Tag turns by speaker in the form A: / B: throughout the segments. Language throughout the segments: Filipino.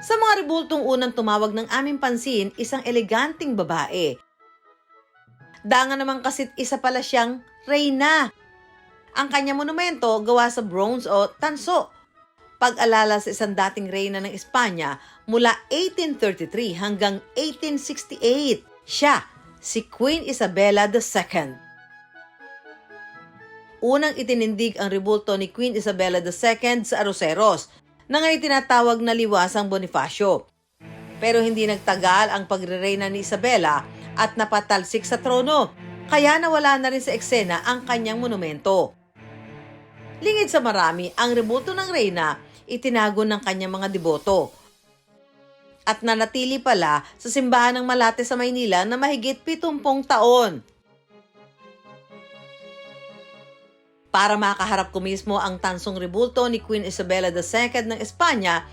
A: Sa mga rebultong unang tumawag ng aming pansin, isang eleganting babae. Danga naman kasit isa pala siyang reyna. Ang kanya monumento gawa sa bronze o tanso. Pag-alala sa isang dating reyna ng Espanya mula 1833 hanggang 1868. Siya, si Queen Isabella II. Unang itinindig ang rebulto ni Queen Isabella II sa Arroceros, na ngayon tinatawag na Liwasang Bonifacio. Pero hindi nagtagal ang pagrereyna ni Isabella at napatalsik sa trono, kaya nawala na rin sa eksena ang kanyang monumento. Lingid sa marami, ang rebulto ng reyna itinago ng kanyang mga deboto at nanatili pala sa simbahan ng Malate sa Maynila na mahigit 70 taon. Para makaharap ko mismo ang tansong rebulto ni Queen Isabella II ng Espanya,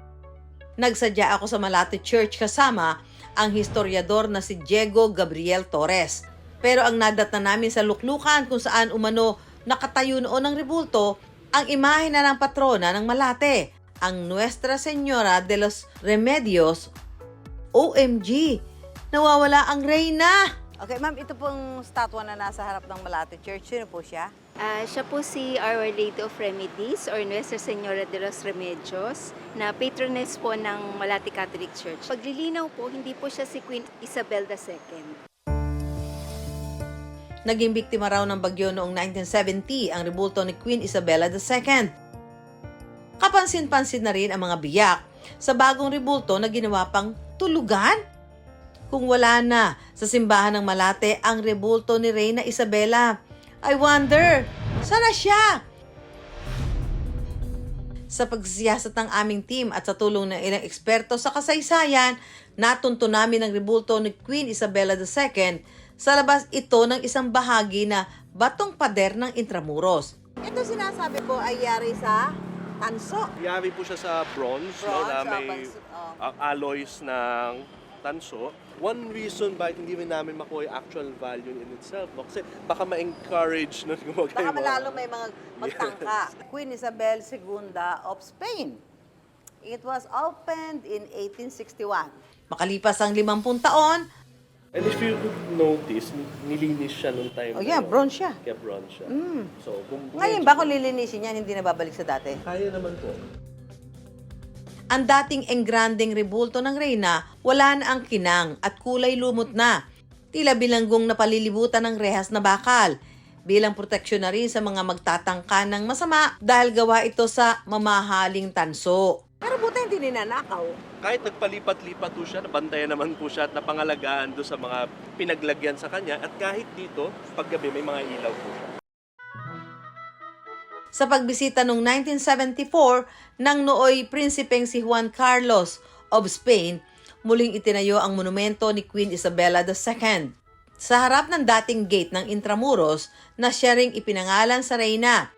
A: nagsadya ako sa Malate Church kasama ang historiador na si Diego Gabriel Torres. Pero ang nadatna namin sa luklukan kung saan umano nakatayo noon ng rebulto, ang imahe na ng patrona ng Malate, ang Nuestra Señora de los Remedios. OMG! Nawawala ang reyna! Okay, ma'am, ito pong statwa na nasa harap ng Malate Church. Sino po siya?
B: Siya po si Our Lady of Remedies or Nuestra Señora de los Remedios na patroness po ng Malate Catholic Church. Paglilinaw po, hindi po siya si Queen Isabel II.
A: Naging biktima raw ng bagyo noong 1970 ang rebulto ni Queen Isabella II. Kapansin-pansin na rin ang mga biyak sa bagong rebulto na ginawa pang tulugan. Kung wala na sa simbahan ng Malate ang rebulto ni Reyna Isabela, I wonder, sana siya? Sa pagsisiyasat ng aming team at sa tulong ng ilang eksperto sa kasaysayan, natunto namin ang rebulto ni Queen Isabella II sa labas ito ng isang bahagi na batong pader ng Intramuros. Ito sinasabi ko ay yari sa tanso.
C: Yari po siya sa bronze, no, na may alloys ng tanso. One reason bakit hindi rin namin makuha yung actual value in itself, no? Kasi baka ma-encourage no,
A: baka malalo may mga magtangka. Yes. Queen Isabel II of Spain. It was opened in 1861. Makalipas ang 50 taon,
C: and if you could notice, nilinis siya nung time.
A: Oh yeah, bronze siya.
C: Kaya bronze siya. So,
A: ngayon ba kung lilinisin yan, hindi na babalik sa dati?
C: Kaya naman po.
A: Ang dating engranding rebulto ng reyna, wala na ang kinang at kulay lumot na. Tila bilanggong napalilibutan ng rehas na bakal. Bilang proteksyon na rin sa mga magtatangka ng masama dahil gawa ito sa mamahaling tanso. Pero buta hindi ninanakaw.
C: Kahit nagpalipat-lipat po siya, nabantayan naman po siya at napangalagaan doon sa mga pinaglagyan sa kanya. At kahit dito, paggabi may mga ilaw po siya.
A: Sa pagbisita noong 1974 ng nooy prinsipeng si Juan Carlos of Spain, muling itinayo ang monumento ni Queen Isabella II sa harap ng dating gate ng Intramuros na siya ring ipinangalan sa reyna.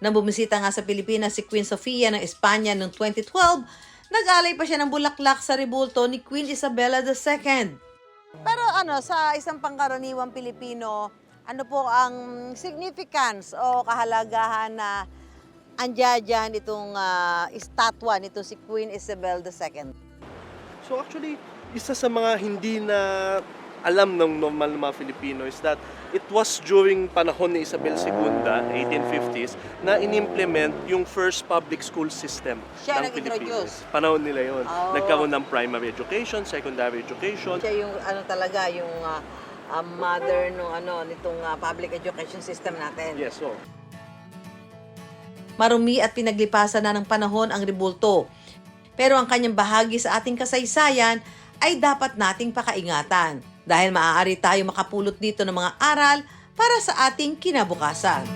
A: Nang bumisita nga sa Pilipinas si Queen Sofia ng Espanya noong 2012, nag-alay pa siya ng bulaklak sa rebulto ni Queen Isabella II. Pero sa isang pangkaraniwang Pilipino, ano po ang significance o kahalagahan na andyan itong estatwa nito si Queen Isabel II?
C: So actually, isa sa mga hindi na alam ng normal na mga Filipino is that it was during panahon ni Isabel II, 1850s, na in-implement yung first public school system
A: siya
C: ng Pilipinas. Panahon nila yun.
A: Oh.
C: Nagkaroon ng primary education, secondary education.
A: Siya yung talaga yung mother nitong public education system natin.
C: Yes, so.
A: Marumi at pinaglipasan na ng panahon ang rebulto. Pero ang kanyang bahagi sa ating kasaysayan ay dapat nating pakaingatan dahil maaari tayo makapulot dito ng mga aral para sa ating kinabukasan.